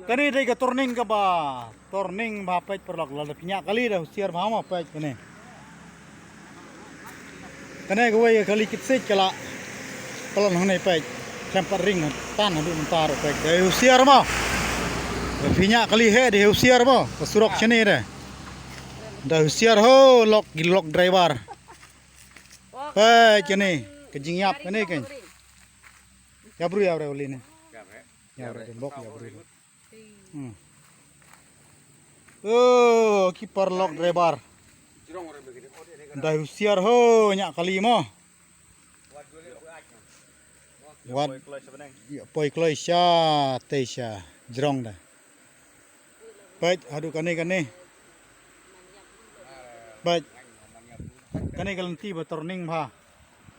Kani dai ka turning ka ba? Turning ba pet perlok la pinya kali dah usiar ba ma pet kani. Kani gue kali kitsit kala pelon hanai pet. Tempat ring tan hadu mentar pet. Dai usiar ma. Pinya kali he dai usiar ma. Surok sini dah. Dah usiar ho lok gilok driver. Pet kani kejing yap kani kan. Ya bro uli ni. Ya bro bok ya bro. Oh, kiper lok driver. Dah usiar ho nyak kali mo. Wat ya poi kloi sya teisha jrong dah. Baik, aduh kani. Baik. Kani kalenti ba turning ba.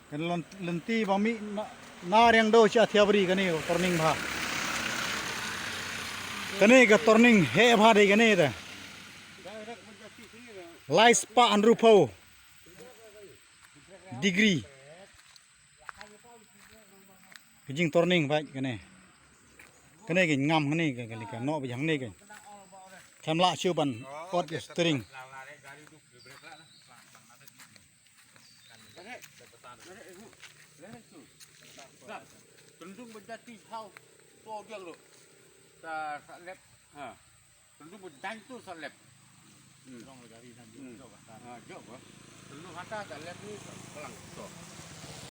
Kan lenti ba mi na yang do sya thiabri kani turning ba. Kani ka turning he ba dei kani dah. Lais pa anrupo degree kejing turning baik kene ngam kene kali kan no bijang ni kan kamla chuban pot steering tundung berjati hau to dia lo sa lep ha tundung berjang tu sa lep dong dari nanti jauh kan jauh tundung hata sa lep ni pelang to